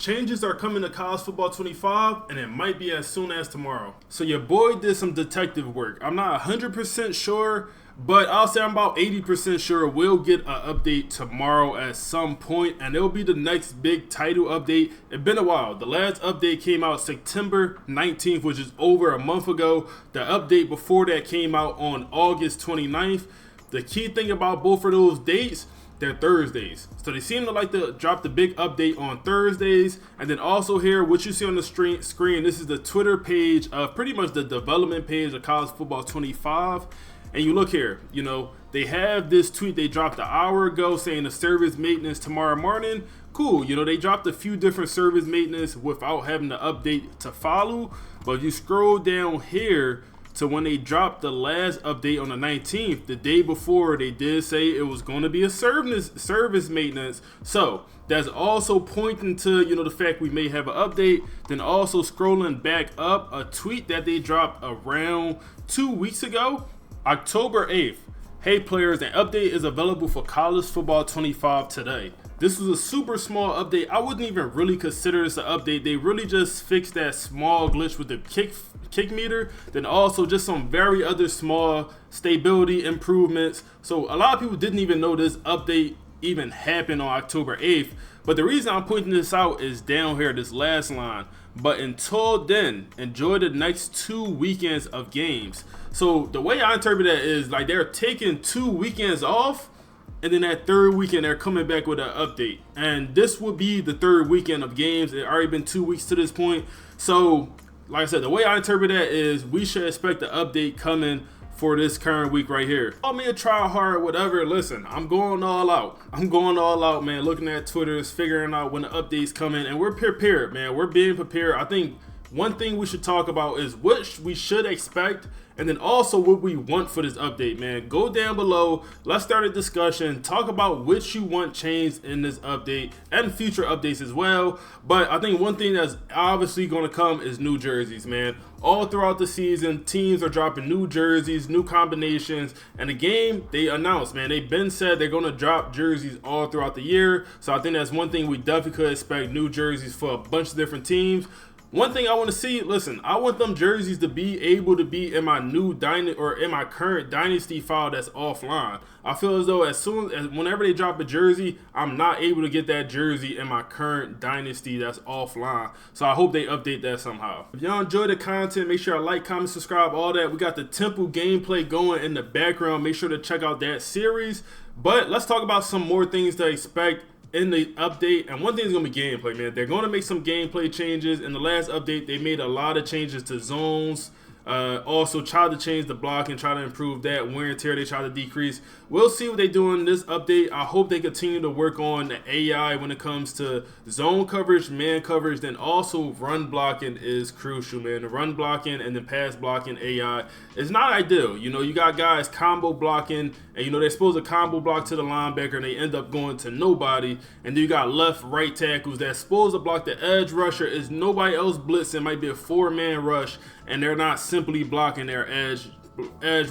Changes are coming to college football 25, and it might be as soon as tomorrow. So your boy did some detective work. I'm not 100% sure, but I'll say I'm about 80% sure we'll get an update tomorrow at some point, and it'll be the next big title update. It's been a while. The last update came out September 19th, which is over a month ago. The update before that came out on August 29th. The key thing about both of those dates, they're Thursdays. So they seem to like to drop the big update on Thursdays. And then also here, what you see on the screen, this is the Twitter page of pretty much the development page of college football 25. And you look here, you know, they have this tweet they dropped an hour ago saying the service maintenance tomorrow morning. Cool, you know, they dropped a few different service maintenance without having the update to follow. But if you scroll down here to when they dropped the last update on the 19th, the day before, they did say it was going to be a service maintenance. So that's also pointing to, you know, the fact we may have an update. Then also scrolling back up, a tweet that they dropped around 2 weeks ago, October 8th. Hey players, an update is available for college football 25 today. This was a super small update. I wouldn't even really consider this an update. They really just fixed that small glitch with the kick meter. Then also just some very other small stability improvements. So a lot of people didn't even know this update even happened on October 8th. But the reason I'm pointing this out is down here, this last line. But until then, enjoy the next 2 weekends of games. So the way I interpret that is like they're taking 2 weekends off, and then that third weekend they're coming back with an update. And this will be the third weekend of games. It's already been 2 weeks to this point. So like I said, the way I interpret that is we should expect the update coming for this current week right here. Call me a try hard, whatever. Listen, I'm going all out. I'm going all out, man. Looking at Twitter, figuring out when the update's coming, and we're prepared, man. We're being prepared. I think one thing we should talk about is what we should expect, and then also what we want for this update, man. Go down below. Let's start a discussion. Talk about what you want changed in this update and future updates as well. But I think one thing that's obviously going to come is new jerseys, man. All throughout the season, teams are dropping new jerseys, new combinations, and the game, they announced, man, they've been said they're going to drop jerseys all throughout the year. So I think that's one thing we definitely could expect, new jerseys for a bunch of different teams. One thing I want to see, listen, I want them jerseys to be able to be in my new in my current Dynasty file that's offline. I feel as though whenever they drop a jersey, I'm not able to get that jersey in my current Dynasty that's offline. So I hope they update that somehow. If y'all enjoy the content, make sure to like, comment, subscribe, all that. We got the Temple gameplay going in the background. Make sure to check out that series. But let's talk about some more things to expect in the update. And one thing is going to be gameplay, man. They're going to make some gameplay changes. In the last update, they made a lot of changes to zones. Also tried to change the block and try to improve that. Wear and tear they try to decrease. We'll see what they do in this update. I hope they continue to work on the AI when it comes to zone coverage, man coverage. Then also run blocking is crucial, man. The run blocking and the pass blocking AI is not ideal. You know, you got guys combo blocking, and you know they're supposed to combo block to the linebacker and they end up going to nobody. And then you got left, right tackles that's supposed to block the edge rusher. Is nobody else blitzing. Might be a 4-man rush, and they're not simply blocking their edge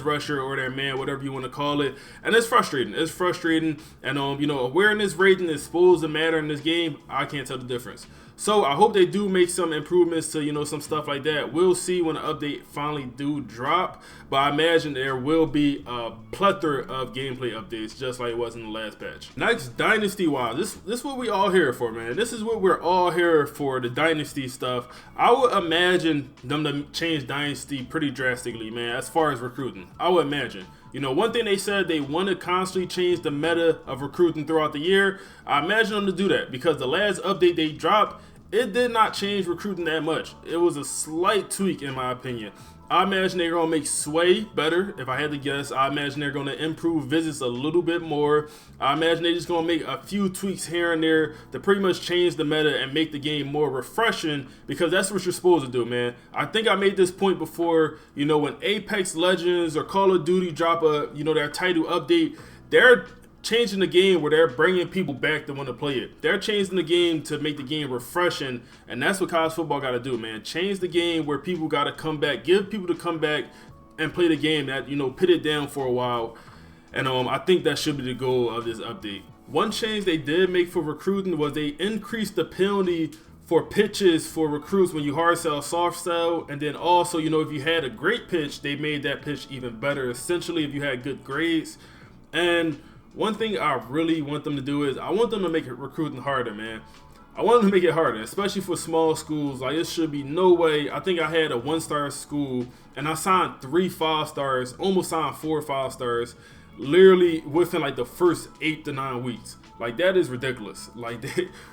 rusher or their man, whatever you want to call it. And it's frustrating. It's frustrating. And you know, awareness rating is supposed to matter in this game. I can't tell the difference. So I hope they do make some improvements to, you know, some stuff like that. We'll see when the update finally do drop. But I imagine there will be a plethora of gameplay updates just like it was in the last patch. Next, Dynasty wise, this is what we all here for, man. This is what we're all here for, the Dynasty stuff. I would imagine them to change Dynasty pretty drastically, man, as far as recruiting. I would imagine. You know, one thing they said, they want to constantly change the meta of recruiting throughout the year. I imagine them to do that because the last update they dropped, it did not change recruiting that much. It was a slight tweak in my opinion. I imagine they're going to make Sway better. If I had to guess, I imagine they're going to improve visits a little bit more. I imagine they're just going to make a few tweaks here and there to pretty much change the meta and make the game more refreshing, because that's what you're supposed to do, man. I think I made this point before. You know, when Apex Legends or Call of Duty drop their title update, they're changing the game where they're bringing people back to want to play it. They're changing the game to make the game refreshing, and that's what college football got to do, man. Change the game where people got to come back, give people to come back and play the game that, you know, put it down for a while. And I think that should be the goal of this update. One change they did make for recruiting was they increased the penalty for pitches for recruits when you hard sell, soft sell, and then also, you know, if you had a great pitch, they made that pitch even better. Essentially, if you had good grades. And one thing I really want them to do is I want them to make it recruiting harder, man. I want them to make it harder, especially for small schools. Like, it should be no way. I think I had a 1-star school, and I signed 3 5-stars, almost signed 4 5-stars, literally within like the first 8 to 9 weeks. Like, that is ridiculous. Like,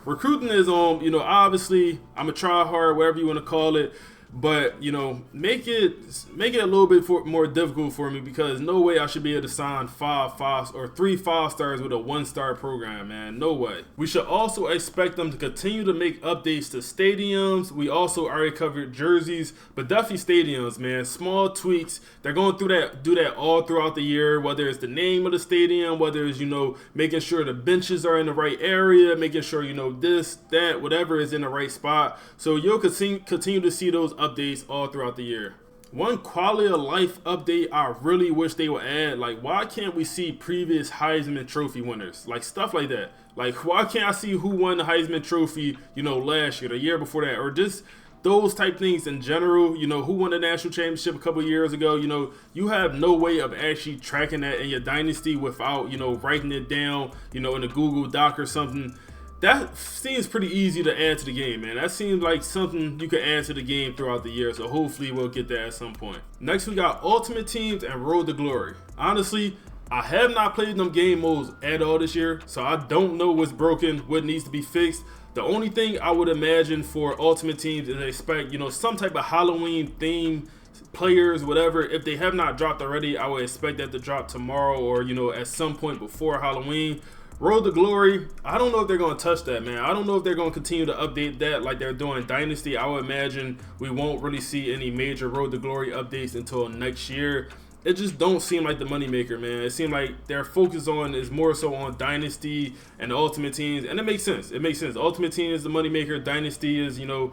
recruiting is you know, obviously I'm a try hard, whatever you want to call it. But, you know, make it a little bit more difficult for me, because no way I should be able to sign 3 5-stars with a 1-star program, man. No way. We should also expect them to continue to make updates to stadiums. We also already covered jerseys, but definitely stadiums, man. Small tweaks. They're going through do that all throughout the year, whether it's the name of the stadium, whether it's, you know, making sure the benches are in the right area, making sure, you know, this, that, whatever is in the right spot. So you'll continue to see those updates all throughout the year. One quality of life update I really wish they would add, like, why can't we see previous Heisman Trophy winners? Like, stuff like that. Like, why can't I see who won the Heisman Trophy, you know, last year, the year before that, or just those type things in general. You know, who won the national championship a couple years ago? You know, you have no way of actually tracking that in your dynasty without, you know, writing it down, you know, in a Google Doc or something. That seems pretty easy to add to the game, man. That seems like something you could add to the game throughout the year, so hopefully we'll get that at some point. Next, we got Ultimate Teams and Road to Glory. Honestly, I have not played them game modes at all this year, so I don't know what's broken, what needs to be fixed. The only thing I would imagine for Ultimate Teams is expect, you know, some type of Halloween theme, players, whatever. If they have not dropped already, I would expect that to drop tomorrow or, you know, at some point before Halloween. Road to Glory, I don't know if they're going to touch that, man. I don't know if they're going to continue to update that like they're doing Dynasty. I would imagine we won't really see any major Road to Glory updates until next year. It just don't seem like the moneymaker, man. It seems like their focus is more so on Dynasty and the Ultimate Teams, and it makes sense. It makes sense. Ultimate Team is the moneymaker. Dynasty is, you know,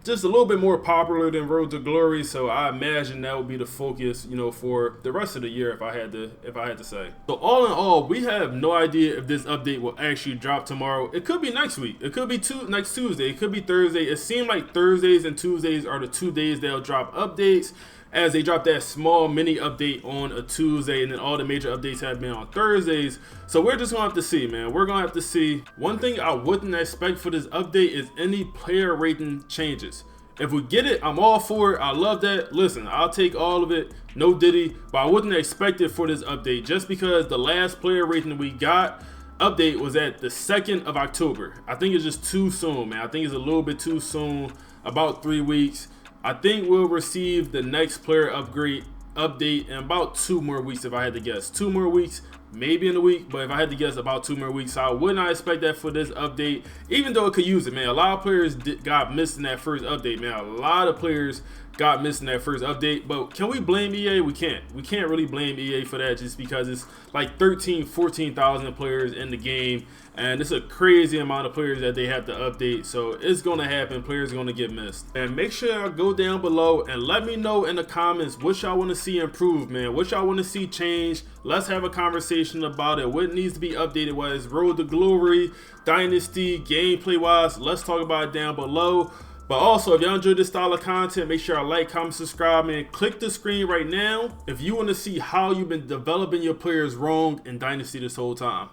just a little bit more popular than Road to Glory, so I imagine that would be the focus, you know, for the rest of the year if I had to say. So all in all, we have no idea if this update will actually drop tomorrow. It could be next week. It could be next Tuesday. It could be Thursday. It seemed like Thursdays and Tuesdays are the 2 days they'll drop updates, as they drop that small mini update on a Tuesday, and then all the major updates have been on Thursdays. So we're just gonna have to see, man. We're gonna have to see. One thing I wouldn't expect for this update is any player rating changes. If we get it, I'm all for it. I love that. Listen, I'll take all of it. No Diddy, but I wouldn't expect it for this update, just because the last player rating we got update was at the 2nd of October. I think it's just too soon, man. I think it's a little bit too soon, about 3 weeks. I think we'll receive the next player upgrade update in about 2 more weeks, if I had to guess. 2 more weeks, maybe in a week, but if I had to guess, about 2 more weeks. So I would not expect that for this update, even though it could use it, man. A lot of players got missed in that first update, man. A lot of players got missed in that first update, but can we blame EA? We can't. We can't really blame EA for that, just because it's like 14,000 players in the game, and it's a crazy amount of players that they have to update. So it's going to happen. Players are going to get missed. And make sure y'all go down below and let me know in the comments what y'all want to see improved, man. What y'all want to see change. Let's have a conversation about it. What needs to be updated, whether it's Road to Glory, Dynasty, gameplay wise. Let's talk about it down below. But also, if y'all enjoyed this style of content, make sure y'all like, comment, subscribe, and click the screen right now if you want to see how you've been developing your players wrong in Dynasty this whole time.